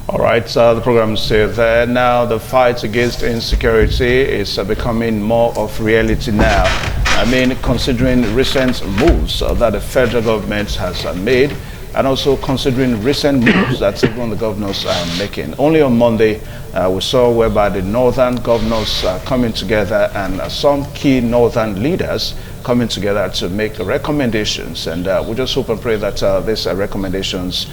All right, the program is still there. Now, the fight against insecurity is becoming more of reality now. I mean, considering recent moves that the federal government has made, and also considering recent moves that even the governors are making. Only on Monday, we saw whereby the northern governors coming together and some key northern leaders coming together to make recommendations. And we just hope and pray that these recommendations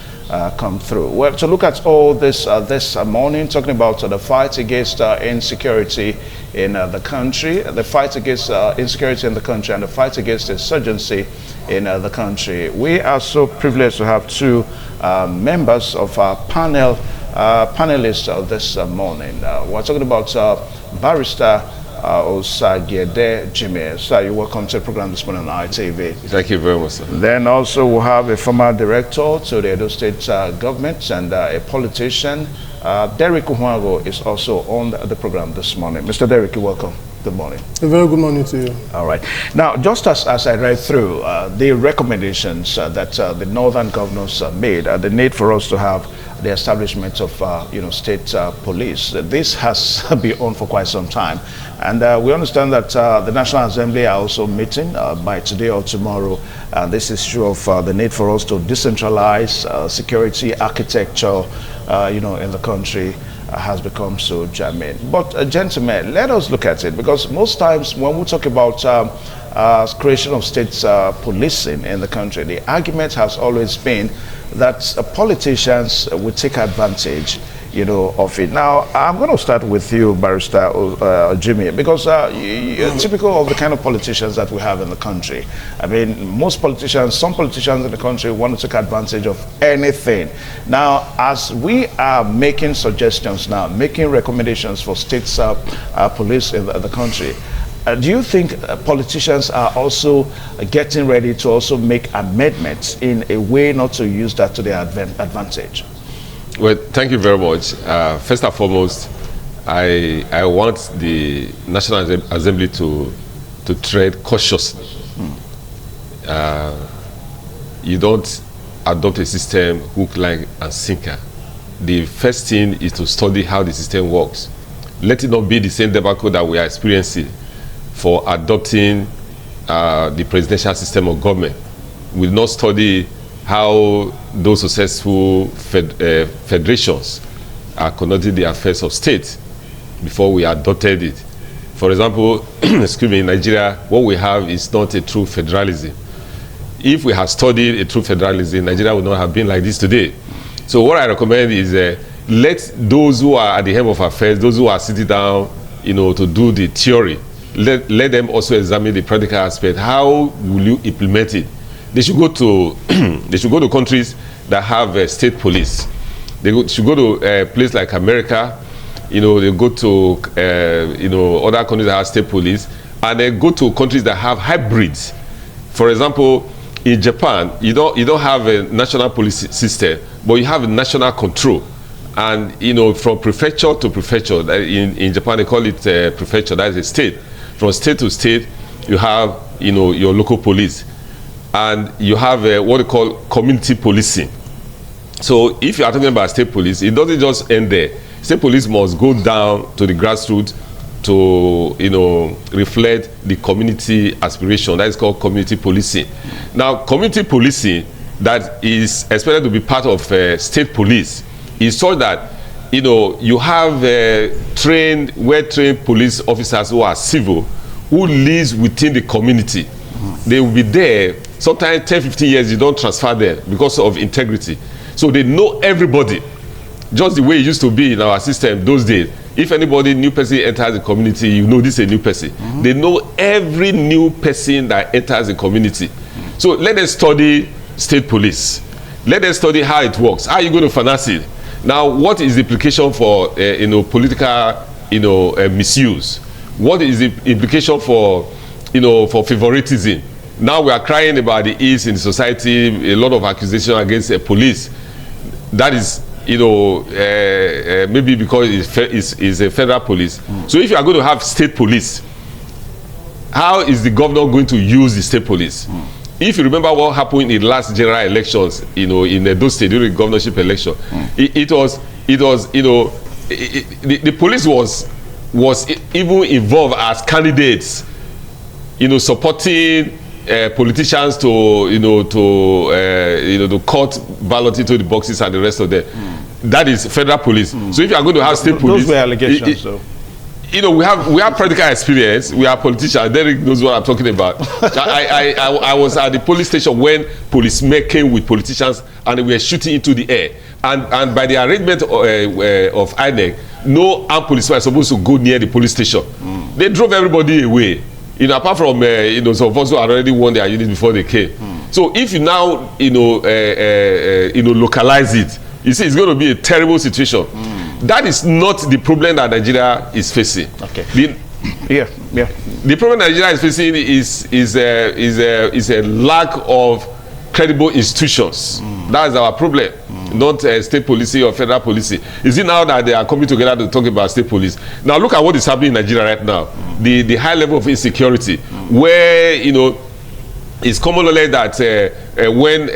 come through. Well, to look at all this this morning, talking about the fight against insecurity in the country, the fight against insecurity in the country, and the fight against insurgency in the country. We are so privileged to have two members of our panelists this morning. We're talking about Barrister Osagede Jimmy. Sir, you're welcome to the program this morning on ITV. Thank you very much, sir. Then also we'll have a former director to the Edo State government and a politician. Derek Uhuago is also on the program this morning. Mr. Derek, you're welcome. Good morning. A very good morning to you. All right. Now, just as I read through the recommendations that the northern governors made, the need for us to have the establishment of state police. This has been on for quite some time, and we understand that the National Assembly are also meeting by today or tomorrow. This issue of the need for us to decentralize security architecture, in the country has become so germane. But gentlemen, let us look at it, because most times when we talk about creation of state policing in the country, the argument has always been that politicians will take advantage, of it. Now, I'm going to start with you, Barrister Jimmy, because you're typical of the kind of politicians that we have in the country. I mean, some politicians in the country want to take advantage of anything. Now, as we are making suggestions now, making recommendations for state police in the country, do you think politicians are also getting ready to also make amendments in a way not to use that to their advantage? Well, thank you very much. First and foremost, I want the National Assembly to tread cautiously. You don't adopt a system hook, line, and sinker. The first thing is to study how the system works. Let it not be the same debacle that we are experiencing for adopting the presidential system of government. We will not study how those successful federations are conducting the affairs of state before we adopted it. For example, excuse me, in Nigeria, what we have is not a true federalism. If we had studied a true federalism, Nigeria would not have been like this today. So what I recommend is let those who are at the helm of affairs, those who are sitting down, to do the theory, let them also examine the practical aspect. How will you implement it? They should go to they should go to countries that have state police. They should go to a place like America. They go to other countries that have state police, and they go to countries that have hybrids. For example, in Japan, you don't have a national police system, but you have a national control. And from prefecture to prefecture, in Japan they call it prefecture. That is a state. From state to state, you have your local police, and you have what they call community policing. So if you are talking about state police, it doesn't just end there. State police must go down to the grassroots to reflect the community aspiration. That is called community policing. Now, community policing that is expected to be part of state police is so that you have well-trained police officers who are civil, who live within the community. They will be there. Sometimes 10, 15 years, you don't transfer them because of integrity. So they know everybody, just the way it used to be in our system those days. If anybody, new person enters the community, this is a new person. They know every new person that enters the community. So let us study state police. Let us study how it works. How are you going to finance it? Now, what is the implication for political misuse? What is the implication for for favoritism? Now we are crying about the ills in society, a lot of accusation against the police. That is maybe because it's a federal police. So if you are going to have state police, how is the governor going to use the state police? if you remember what happened in the last general elections, you know, in Edo State during the governorship election, it was, you know, the police was even involved as candidates, you know, supporting politicians to, you know, to cut ballot into the boxes and the rest of them. That is federal police. So if you are going to have state police, those were allegations, though. You know, we have practical experience. We are politicians. Derek knows what I'm talking about. I was at the police station when policemen came with politicians and they were shooting into the air. And by the arrangement of INEC, no armed policemen are supposed to go near the police station. They drove everybody away. You know, apart from you know, some of us who had already won their unit before they came. So if you now you know localize it, you see, it's going to be a terrible situation. That is not the problem that Nigeria is facing. Okay. The problem Nigeria is facing is a lack of credible institutions. That is our problem, not state policy or federal policy. Is it now that they are coming together to talk about state police? Now look at what is happening in Nigeria right now. The high level of insecurity, where, you know, it's common knowledge that when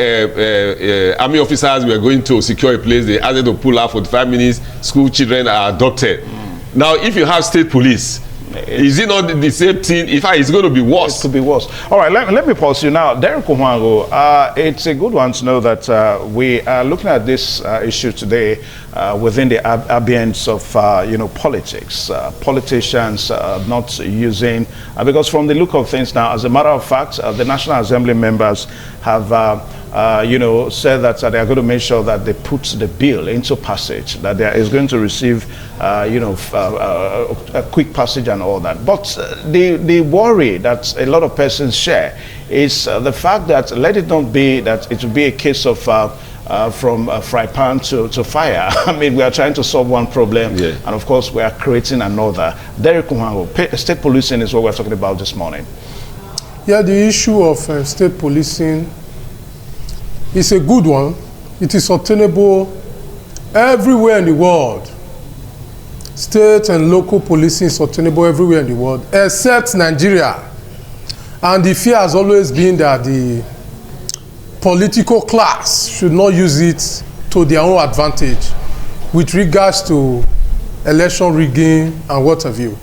army officers were going to secure a place, they asked them to pull out for 5 minutes. School children are adopted. Now, if you have state police, is it not the same thing? In fact, it's going to be worse. It could be worse. All right, let me pause you now. Derek Ohuango, it's a good one to know that we are looking at this issue today within the ambience of, you know, politics. Politicians not using, because from the look of things now, as a matter of fact, the National Assembly members have you know, said that they are going to make sure that they put the bill into passage, that there is going to receive, you know, a quick passage and all that. But the worry that a lot of persons share is the fact that let it not be that it will be a case of from fry pan to fire. I mean, we are trying to solve one problem, and of course we are creating another. Derek Ohuango, state policing is what we're talking about this morning. Yeah, the issue of state policing is a good one. It is obtainable everywhere in the world. State and local policing is obtainable everywhere in the world, except Nigeria. And the fear has always been that the political class should not use it to their own advantage with regards to election rigging and what have you.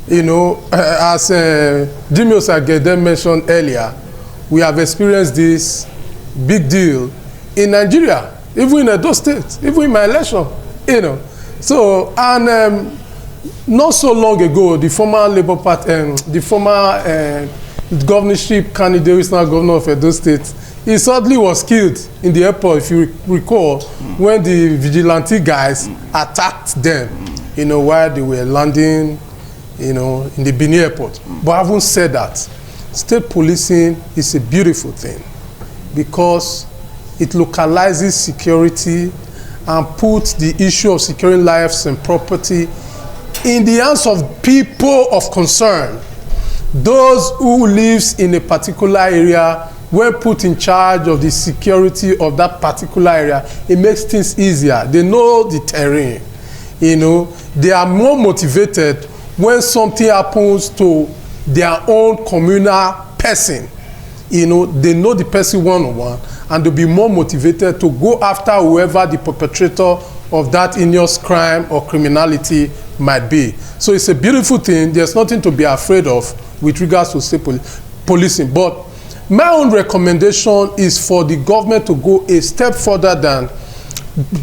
You know, as Dimios Agede mentioned earlier, we have experienced this big deal in Nigeria, even in Edo State, even in my election, you know. So, and not so long ago, the former Labour Party, the former governorship candidate, who is now governor of Edo State, he suddenly was killed in the airport, if you recall, when the vigilante guys attacked them, you know, while they were landing, you know, in the Benin airport. But having said that, state policing is a beautiful thing, because it localizes security and puts the issue of securing lives and property in the hands of people of concern. Those who lives in a particular area, when put in charge of the security of that particular area, it makes things easier. They know the terrain, you know. They are more motivated when something happens to their own communal person. You know, they know the person one-on-one, and they'll be more motivated to go after whoever the perpetrator of that heinous crime or criminality might be. So it's a beautiful thing. There's nothing to be afraid of with regards to state policing. But my own recommendation is for the government to go a step further than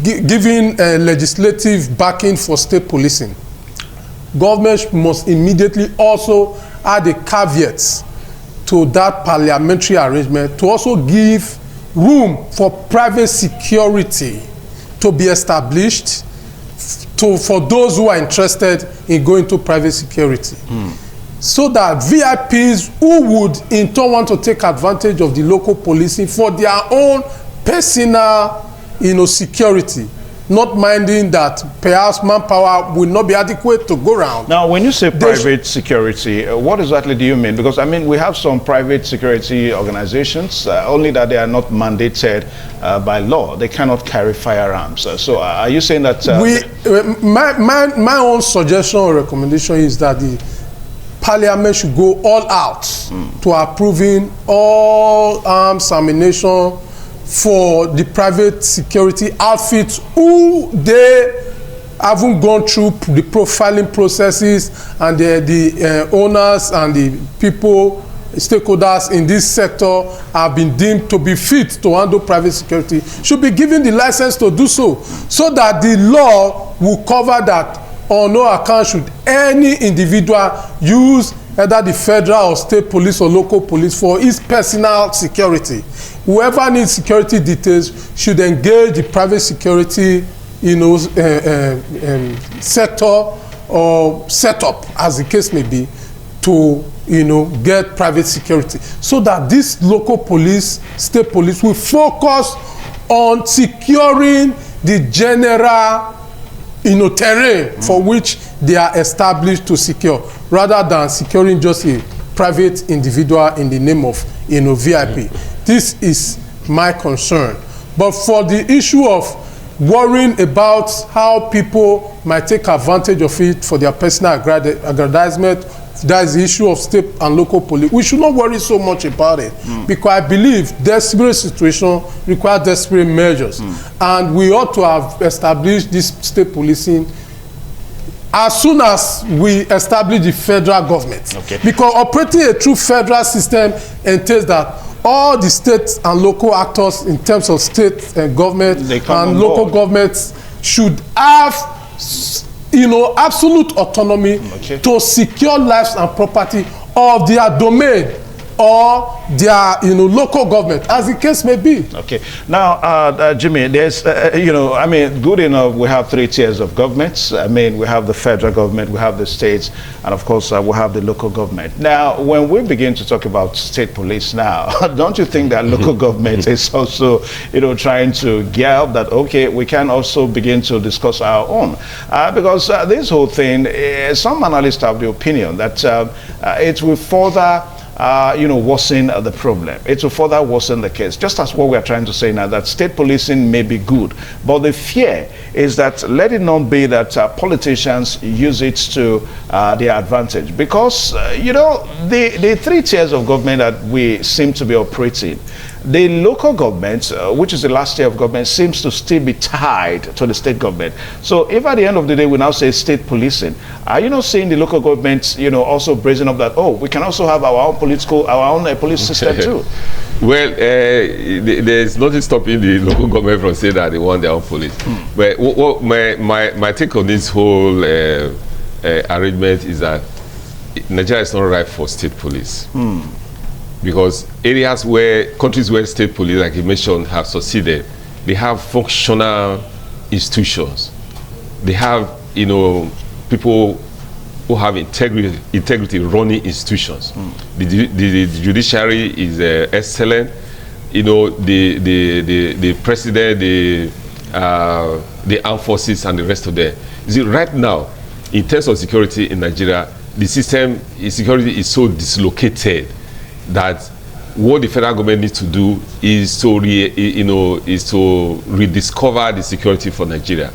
giving legislative backing for state policing. Government must immediately also add a caveat to that parliamentary arrangement to also give room for private security to be established for those who are interested in going to private security. So that VIPs who would in turn want to take advantage of the local policing for their own personal, you know, security, not minding that perhaps manpower will not be adequate to go around. Now, when you say private security, what exactly do you mean? Because, I mean, we have some private security organizations, only that they are not mandated by law. They cannot carry firearms. So are you saying that... my own suggestion or recommendation is that the Parliament should go all out to approving all arms ammunition for the private security outfits who they haven't gone through the profiling processes, and the owners and the people, stakeholders in this sector have been deemed to be fit to handle private security, should be given the license to do so, so that the law will cover that on no account should any individual use either the federal or state police or local police for his personal security. Whoever needs security details should engage the private security, sector or setup, as the case may be, to get private security, so that this local police, state police will focus on securing the general terrain for which they are established to secure, rather than securing just a private individual in the name of VIP. This is my concern. But for the issue of worrying about how people might take advantage of it for their personal aggrandizement, that is the issue of state and local police. We should not worry so much about it, because I believe desperate situation requires desperate measures, and we ought to have established this state policing as soon as we establish the federal government. Okay. Because operating a true federal system entails that all the state and local actors in terms of state government and local governments should have absolute autonomy to secure lives and property of their domain or their local government, as the case may be. Okay. Now, Jimmy, there's good enough. We have 3 tiers of governments. We have the federal government, we have the states, and of course we have the local government. Now, when we begin to talk about state police now, don't you think that local government is also trying to gear up that, okay, we can also begin to discuss our own, because this whole thing, some analysts have the opinion that it will further worsen the problem. It will further worsen the case. Just as what we are trying to say now, that state policing may be good, but the fear is that let it not be that politicians use it to their advantage. Because, the 3 tiers of government that we seem to be operating, the local government, which is the last tier of government, seems to still be tied to the state government. So if at the end of the day we now say state policing, are you not seeing the local government, also brazen up that, oh, we can also have our own police system too? Well, there's nothing stopping the local government from saying that they want their own police. But my take on this whole arrangement is that Nigeria is not right for state police. Because countries where state police, like you mentioned, have succeeded, they have functional institutions. They have, people who have integrity running institutions. The judiciary is excellent. The president, the armed forces, and the rest of them. You see, right now, in terms of security in Nigeria, the security is so dislocated that what the federal government needs to do is to rediscover the security for Nigeria.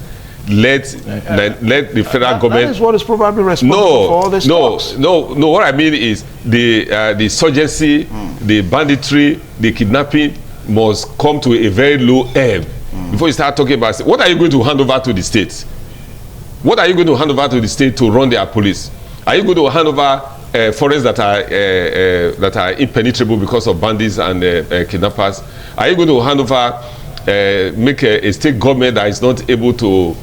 Let the federal government. That is what is probably responsible for all this talks. No. What I mean is the insurgency, the banditry, the kidnapping must come to a very low ebb before you start talking about what are you going to hand over to the states? What are you going to hand over to the state to run their police? Are you going to hand over forests that are impenetrable because of bandits and kidnappers? Are you going to hand over, make a state government that is not able to,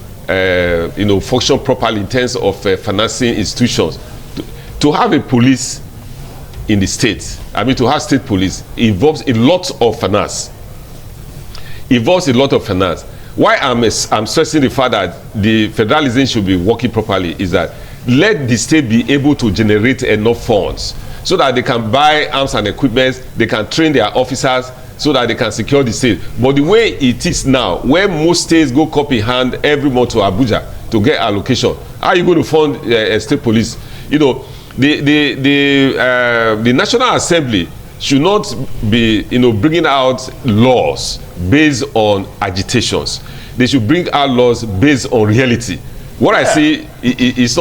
function properly in terms of financing institutions? To have a police in the state, to have state police involves a lot of finance. Why I'm stressing the fact that the federalism should be working properly is that let the state be able to generate enough funds so that they can buy arms and equipment, they can train their officers so that they can secure the state. But the way it is now, where most states go copy hand every month to Abuja to get allocation, how are you going to fund a state police? The National Assembly should not be bringing out laws based on agitations. They should bring out laws based on reality. What I see is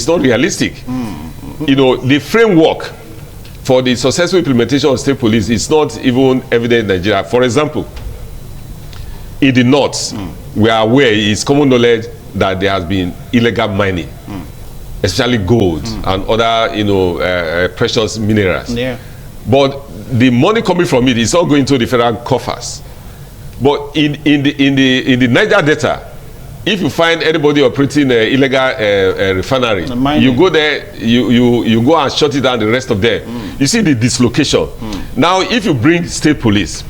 not realistic. you know, the framework for the successful implementation of state police is not even evident in Nigeria. For example, in the north, we are aware, it's common knowledge that there has been illegal mining, especially gold and other, you know, precious minerals. Yeah. But the money coming from it is all going to the federal coffers. But in the Niger Delta, if you find anybody operating illegal refinery, you go there, you go and shut it down. The rest of them, you see the dislocation. Now, if you bring state police,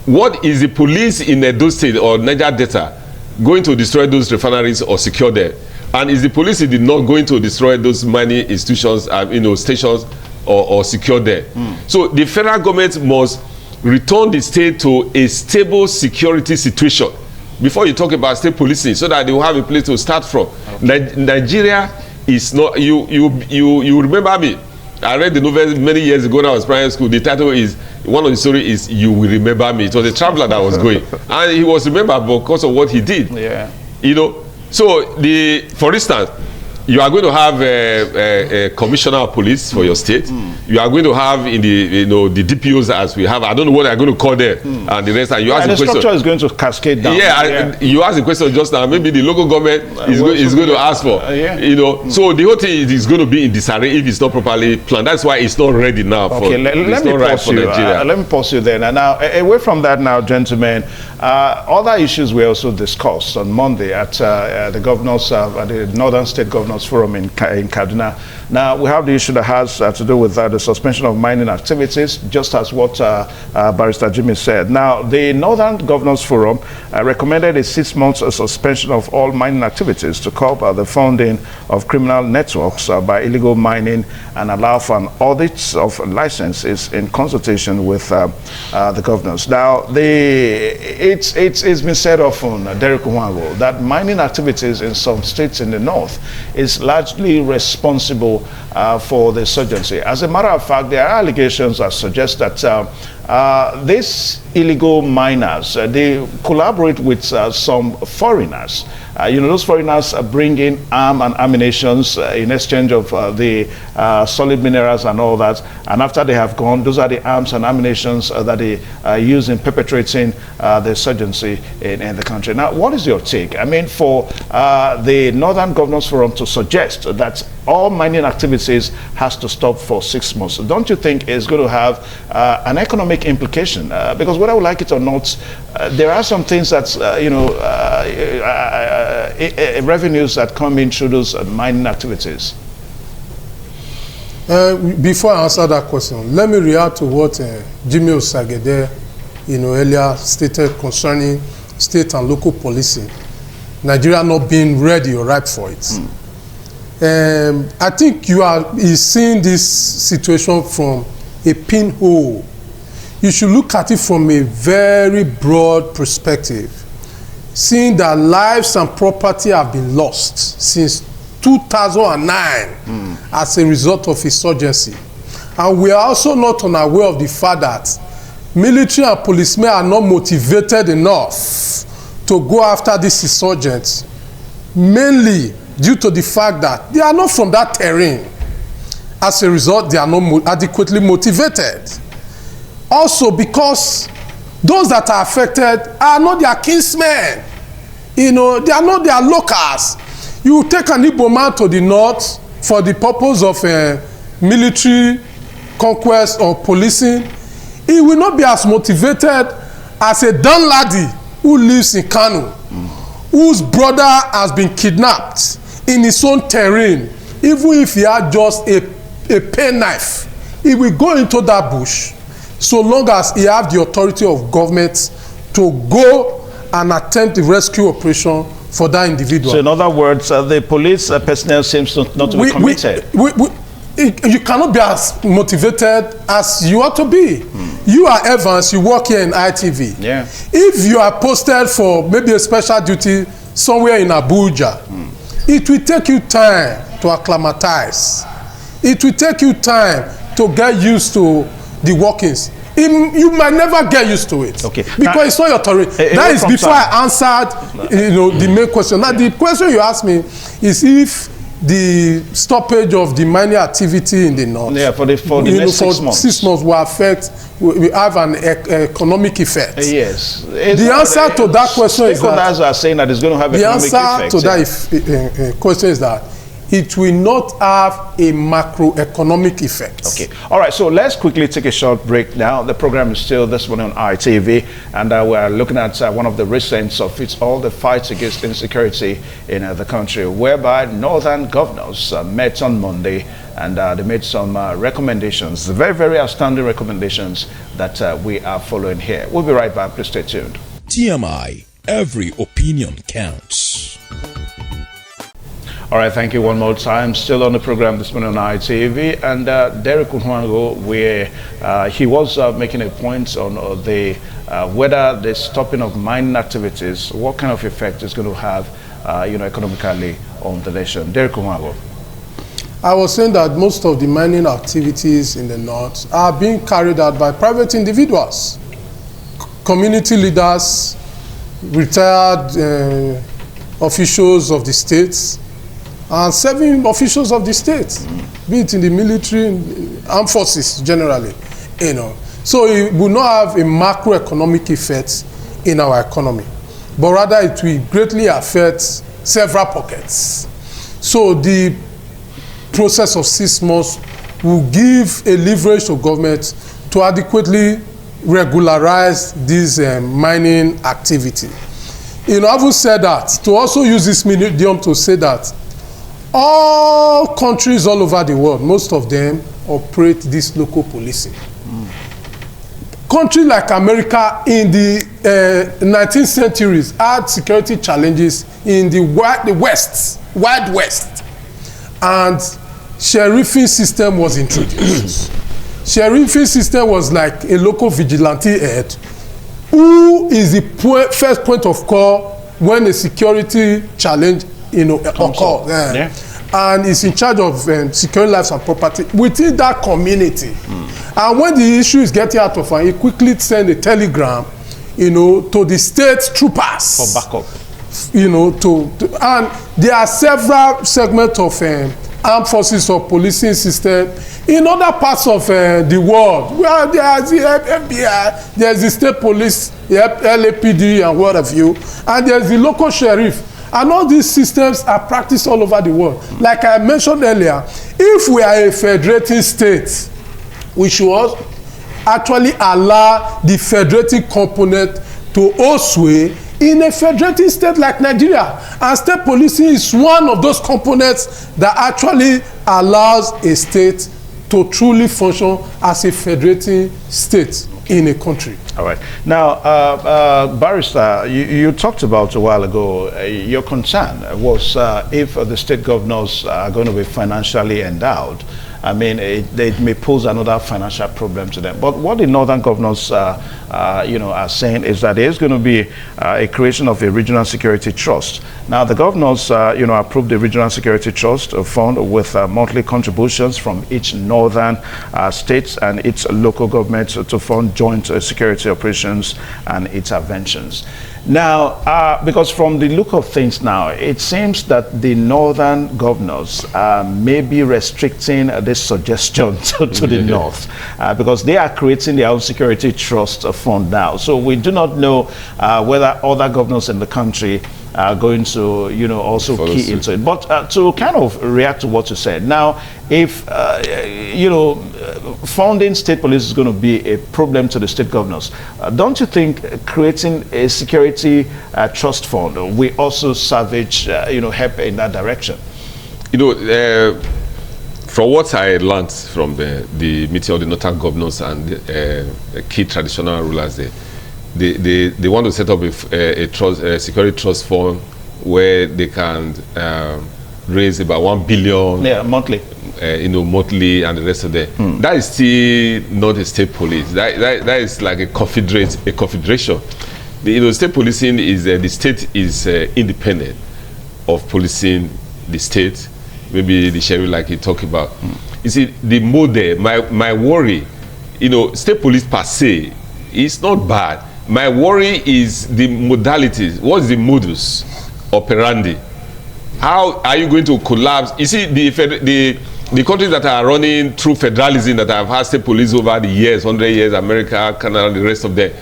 what is the police in Edo State or Niger Delta going to destroy those refineries or secure them? And is the police in the north going to destroy those mining institutions, you know, stations or secure them? So the federal government must return the state to a stable security situation before you talk about state policing, so that they will have a place to start from. Okay. Nigeria is not, you remember me, I read the novel many years ago when I was primary school. The title is, one of the story is You Will Remember Me. It was a traveler that was going, and he was remembered because of what he did. Yeah. You know, so for instance, you are going to have a commissioner of police for your state. You are going to have in the, you know, the DPOs as we have. I don't know what they are going to call them and the rest. And you ask the question. Structure is going to cascade down. Yeah, you asked the question just now. Maybe the local government is going to ask for. You know, so the whole thing is going to be in disarray if it's not properly planned. That's why it's not ready now. Okay, let me pause you then. And now, away from that now, gentlemen, other issues were also discussed on Monday at the governors, at the Northern State Governors Forum in Kaduna. Now, we have the issue that has to do with the suspension of mining activities, just as what Barrister Jimmy said. Now, the Northern Governors Forum recommended a 6-month suspension of all mining activities to curb the funding of criminal networks by illegal mining and allow for an audit of licenses in consultation with the governors. Now, it's been said often, Derek Nwango, that mining activities in some states in the north is largely responsible for the insurgency. As a matter of fact, there are allegations that suggest that these illegal miners, they collaborate with some foreigners. You know, those foreigners bring in arms and ammunition in exchange of the solid minerals and all that. And after they have gone, those are the arms and ammunition that they use in perpetrating the insurgency in the country. Now, what is your take? I mean, for the Northern Governors Forum to suggest that all mining activities has to stop for 6 months, don't you think it's going to have an economic implication? Because whether we like it or not, there are some things that, you know, revenues that come in through those mining activities. Before I answer that question, let me react to what Jimmy Osagede, you know, earlier stated concerning state and local policing. Nigeria not being ready or ripe for it. I think you are seeing this situation from a pinhole. You should look at it from a very broad perspective, seeing that lives and property have been lost since 2009 as a result of insurgency. And we are also not unaware of the fact that military and policemen are not motivated enough to go after these insurgents, mainly due to the fact that they are not from that terrain. As a result, they are not adequately motivated. Also, because those that are affected are not their kinsmen. You know, they are not their locals. You take an Igbo man to the north for the purpose of military conquest or policing, he will not be as motivated as a Dan Ladi who lives in Kano, whose brother has been kidnapped in his own terrain. Even if he had just a penknife, he will go into that bush, so long as he have the authority of government to go and attempt the rescue operation for that individual. So in other words, the police personnel seems not to be committed. You cannot be as motivated as you ought to be. You are Evans, you work here in ITV. Yeah. If you are posted for maybe a special duty somewhere in Abuja, it will take you time to acclimatize. It will take you time to get used to the workings. You might never get used to it. Okay. Because now, it's not your terrain. That is before I answered, you know, the main question. Now, the question you asked me is if the stoppage of the mining activity in the north. Yeah, for the next 6 months. 6 months will affect, we have an economic effect. Yes. The answer to that question is that stakeholders are saying that it's going to have economic effect. The answer to that question is that it will not have a macroeconomic effect. Okay. All right. So let's quickly take a short break now. The program is still this morning on ITV, and we're looking at one of the recent of it's all the fights against insecurity in the country, whereby northern governors met on Monday, and they made some recommendations, very, very outstanding recommendations that we are following here. We'll be right back. Please stay tuned. TMI, every opinion counts. All right, thank you one more time. Still on the program this morning on ITV, and Derek Unwango, where he was making a point on the whether the stopping of mining activities, what kind of effect it's going to have, economically on the nation. Derek Unwango. I was saying that most of the mining activities in the north are being carried out by private individuals, community leaders, retired officials of the states, and serving officials of the state, be it in the military, armed forces generally, So it will not have a macroeconomic effect in our economy, but rather it will greatly affect several pockets. So the process of 6 months will give a leverage to government to adequately regularize this mining activity. Having said that, to also use this medium to say that all countries all over the world, most of them operate this local policing. Countries like America in the 19th centuries had security challenges in the Wild West, and sheriffing system was introduced. Sheriffing system was like a local vigilante head who is the first point of call when a security challenge occurs. Yeah. And is in charge of securing lives and property within that community. And when the issue is getting out of hand, he quickly send a telegram, to the state troopers For backup. And there are several segments of armed forces or policing system in other parts of the world where there is the FBI, there is the state police, the LAPD, and what have you, and there is the local sheriff. And all these systems are practiced all over the world. Like I mentioned earlier, if we are a federating state, we should actually allow the federating component to hold sway in a federating state like Nigeria. And state policing is one of those components that actually allows a state to truly function as a federating state in a country. All right. Now, Barrister, you talked about a while ago, your concern was if the state governors are going to be financially endowed, I mean, it may pose another financial problem to them. But what the northern governors, are saying is that there is going to be a creation of a regional security trust. Now, the governors, approved the regional security trust fund with monthly contributions from each northern states and its local governments to fund joint security operations and interventions. Now, because from the look of things now, it seems that the northern governors may be restricting this suggestion to the north because they are creating their own security trust fund now. So we do not know whether other governors in the country are going to, also key into it. But to kind of react to what you said, now, if, funding state police is going to be a problem to the state governors, don't you think creating a security trust fund will also salvage, help in that direction? From what I learned from the meeting of the northern governors and the key traditional rulers there, they want to set up a security trust fund where they can raise about 1 billion monthly. Monthly and the rest of that. That is still not a state police. That is like a confederation. The state policing is the state is independent of policing the state. Maybe the sheriff, like you talk about. You see, the model. My worry, state police per se, is not bad. My worry is the modalities. What's the modus operandi? How are you going to collapse? You see, the countries that are running through federalism, that have had state police over the years, 100 years, America, Canada, the rest of them,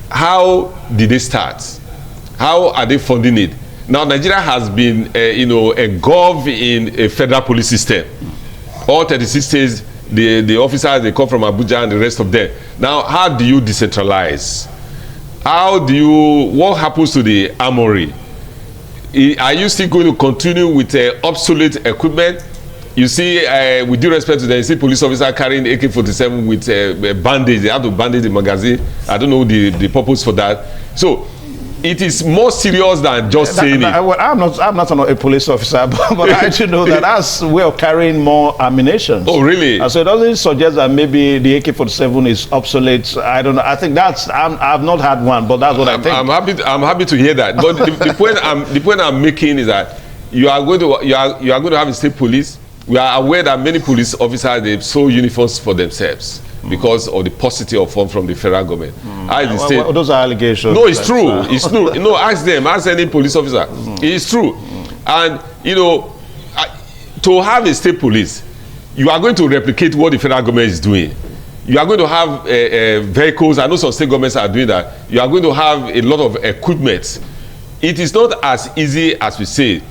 how did they start? How are they funding it? Now, Nigeria has been, engulfed in a federal police system. All 36 states, the officers, they come from Abuja and the rest of them. Now, how do you decentralize? What happens to the armory? Are you still going to continue with obsolete equipment? You see, with due respect to them, you see police officer carrying AK-47 with bandage. They have to bandage the magazine. I don't know the purpose for that. So it is more serious than just saying it. I'm not a police officer, but I actually know that that's a way of carrying more ammunition. Oh, really? So it doesn't suggest that maybe the AK-47 is obsolete. I don't know. I think I've not had one, but that's what I think. I'm happy to hear that. But the point I'm making is that you are going to have a state police. We are aware that many police officers, they sew uniforms for themselves because of the paucity of funds from the federal government. Those are allegations. No, it's true. It's true. No, ask them. Ask any police officer. It's true. And, to have a state police, you are going to replicate what the federal government is doing. You are going to have vehicles. I know some state governments are doing that. You are going to have a lot of equipment. It is not as easy as we say.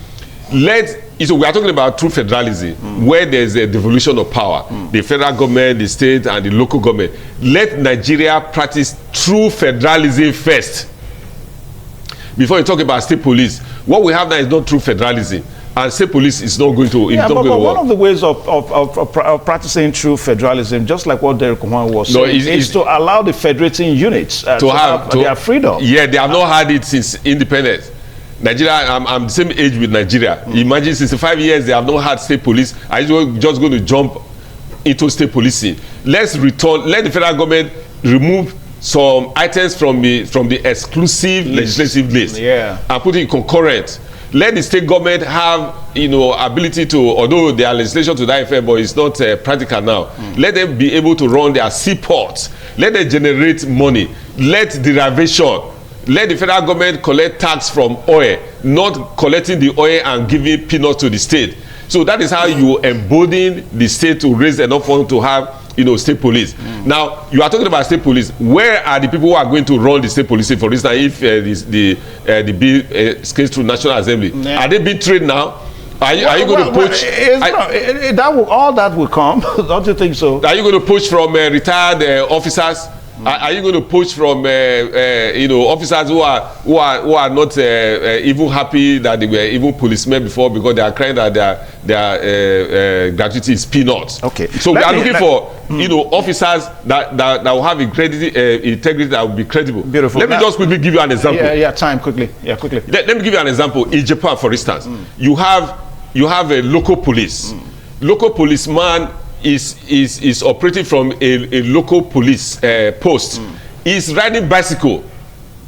So we are talking about true federalism, where there's a devolution of power. The federal government, the state, and the local government. Let Nigeria practice true federalism first. Before you talk about state police, what we have now is not true federalism. And state police is not going to, but one of the ways of practicing true federalism, just like what Derek Juan was saying, is to allow the federating units to have their freedom. Yeah, they have not had it since independence. Nigeria, I'm the same age with Nigeria. Imagine 65 years they have not had state police. Are you just going to jump into state policing? Let's return. Let the federal government remove some items from the exclusive legislative list, and put it in concurrent. Let the state government have ability to, although there are legislation to that effect, but it's not practical now. Let them be able to run their seaports. Let them generate money. Let derivation. Let the federal government collect tax from oil, not collecting the oil and giving peanuts to the state. So that is how you embolden the state to raise enough funds to have, state police. Now, you are talking about state police. Where are the people who are going to run the state police? For instance, if the bill scales through National Assembly, are they being trained now? Are you going to poach? All that will come. Don't you think so? Are you going to poach from retired officers? Are you going to poach from officers who are not even happy that they were even policemen before, because they are crying that their gratuity is peanuts? Okay. So we are looking for officers that will have integrity, that will be credible. Beautiful. Let me just quickly give you an example. Quickly. Let me give you an example. In Japan, for instance, you have a local police. Local policeman is operating from a local police post. He's riding bicycle.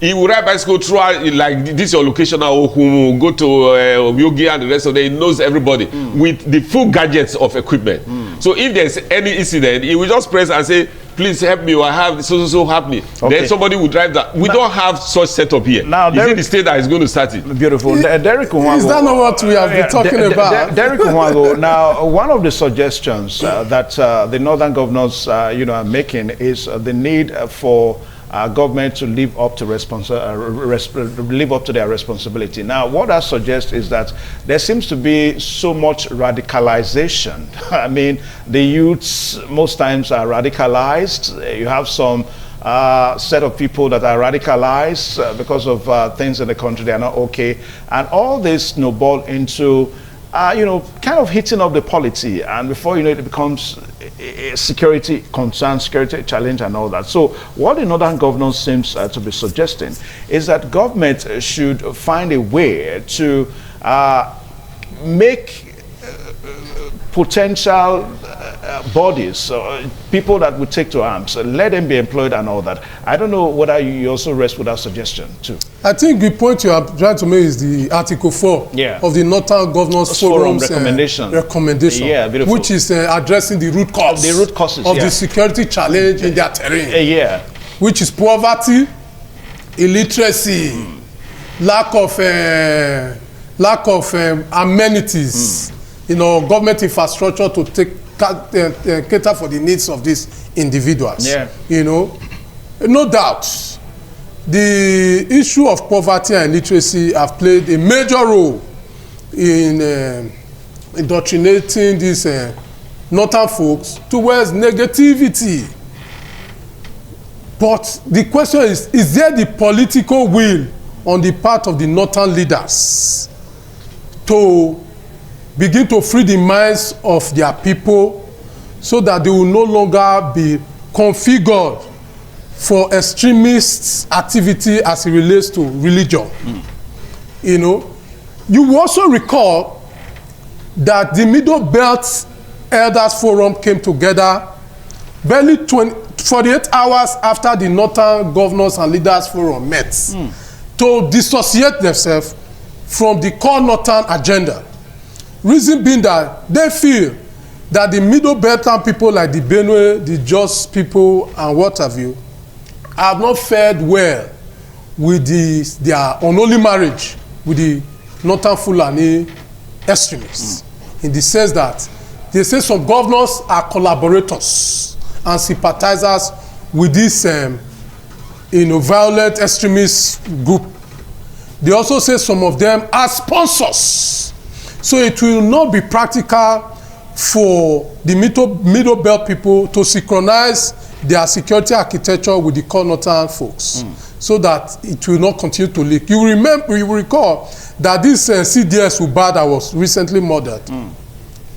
He will ride bicycle throughout, like this your location now, go to Yogi and the rest of them. He knows everybody with the full gadgets of equipment. So if there's any incident, he will just press and say, please help me, or I have so happening. Okay. Then somebody will drive that. We don't have such setup here. Now, is it the state that is going to start it? Beautiful. Derek Uwango. Is that not what we have been talking about? Derek Uwango. Now, one of the suggestions that the northern governors, are making is the need for government to live up to their responsibility. Now, what I suggest is that there seems to be so much radicalization. I mean, the youths most times are radicalized. You have some set of people that are radicalized because of things in the country that are not okay, and all this snowball into kind of hitting up the polity, and before you know it, it becomes a security concern, security challenge, and all that. So what the northern governors seems to be suggesting is that government should find a way to make potential bodies, people that would take to arms, let them be employed and all that. I don't know whether you also rest with that suggestion too. I think the point you are trying to make is the Article 4 of the Northern Governors Forum's recommendation, which is addressing the root cause, of the security challenge in their terrain, which is poverty, illiteracy, lack of lack of amenities, you know, government infrastructure to cater for the needs of these individuals. Yeah. You know, no doubt, the issue of poverty and illiteracy have played a major role in indoctrinating these northern folks towards negativity. But the question is there the political will on the part of the northern leaders to begin to free the minds of their people so that they will no longer be configured for extremist activity as it relates to religion? You know, you will also recall that the Middle Belt Elders Forum came together barely 48 hours after the Northern Governors and Leaders Forum met to dissociate themselves from the core Northern agenda. Reason being that they feel that the Middle Beltland people like the Benue, the Jos people, and what have you, have not fared well with their unholy marriage with the Northern Fulani extremists. In the sense that they say some governors are collaborators and sympathizers with this violent extremist group. They also say some of them are sponsors. So it will not be practical for the Middle Belt people to synchronize their security architecture with the core Northern folks, so that it will not continue to leak. You will recall that this CDS Uba that was recently murdered,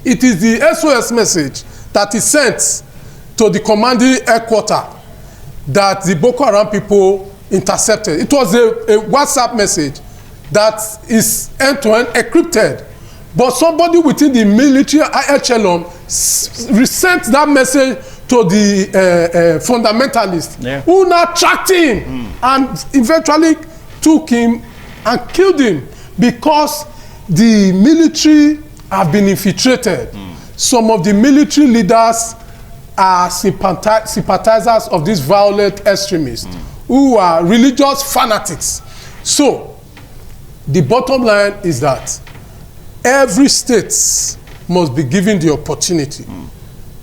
it is the SOS message that is sent to the commanding headquarters that the Boko Haram people intercepted. It was a WhatsApp message that is end-to-end encrypted. But somebody within the military echelon sent that message to the fundamentalist, who now tracked him and eventually took him and killed him because the military have been infiltrated. Some of the military leaders are sympathizers of these violent extremists who are religious fanatics. So the bottom line is that every state must be given the opportunity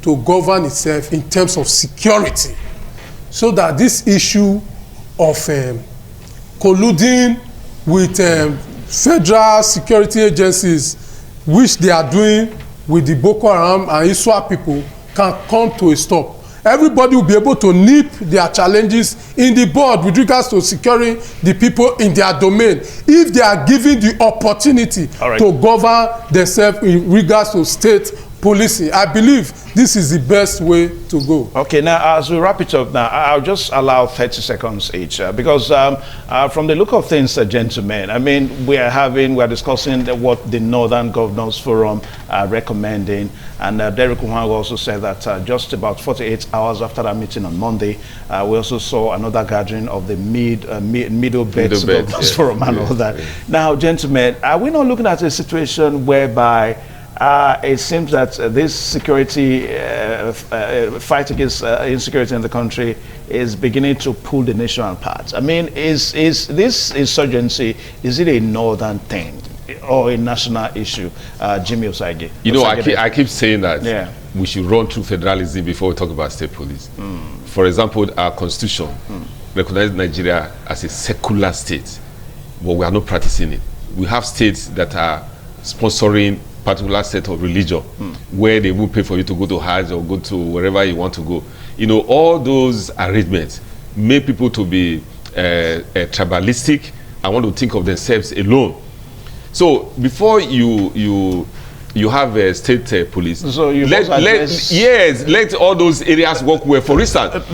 to govern itself in terms of security, so that this issue of colluding with federal security agencies, which they are doing with the Boko Haram and ISWAP people, can come to a stop. Everybody will be able to nip their challenges in the bud with regards to securing the people in their domain if they are given the opportunity to govern themselves in regards to state policing. I believe this is the best way to go. Okay, now as we wrap it up now, I'll just allow 30 seconds each because from the look of things, gentlemen, I mean, we're discussing what the Northern Governors Forum are recommending, and Derek Umang also said that just about 48 hours after that meeting on Monday, we also saw another gathering of the Middle Belt Governors Forum and all that. Now, gentlemen, are we not looking at a situation whereby it seems that this security fight against insecurity in the country is beginning to pull the nation apart? I mean, is this insurgency, is it a northern thing or a national issue? Jimmy Osagie. You know, I keep saying that we should run through federalism before we talk about state police. For example, our constitution recognizes Nigeria as a secular state, but we are not practicing it. We have states that are sponsoring particular set of religion where they will pay for you to go to Hajj or go to wherever you want to go. You know, all those arrangements make people to be tribalistic and want to think of themselves alone. So before you have a state police, so you let all those areas work well. For instance,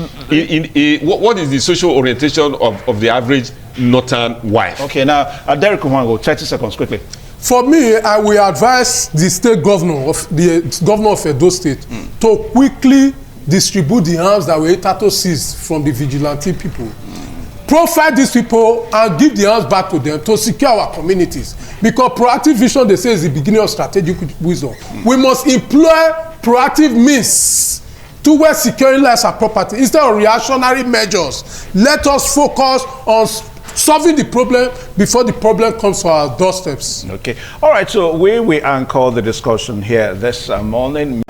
what is the social orientation of the average northern wife? Okay, now Derek Umango, 30 seconds quickly. For me, I will advise the state governor of Edo State to quickly distribute the arms that were hitherto seized from the vigilante people. Profile these people and give the arms back to them to secure our communities. Because proactive vision, they say, is the beginning of strategic wisdom. We must employ proactive means towards securing lives and property instead of reactionary measures. Let us focus on solving the problem before the problem comes to our doorsteps. Okay. All right. So we anchor the discussion here this morning.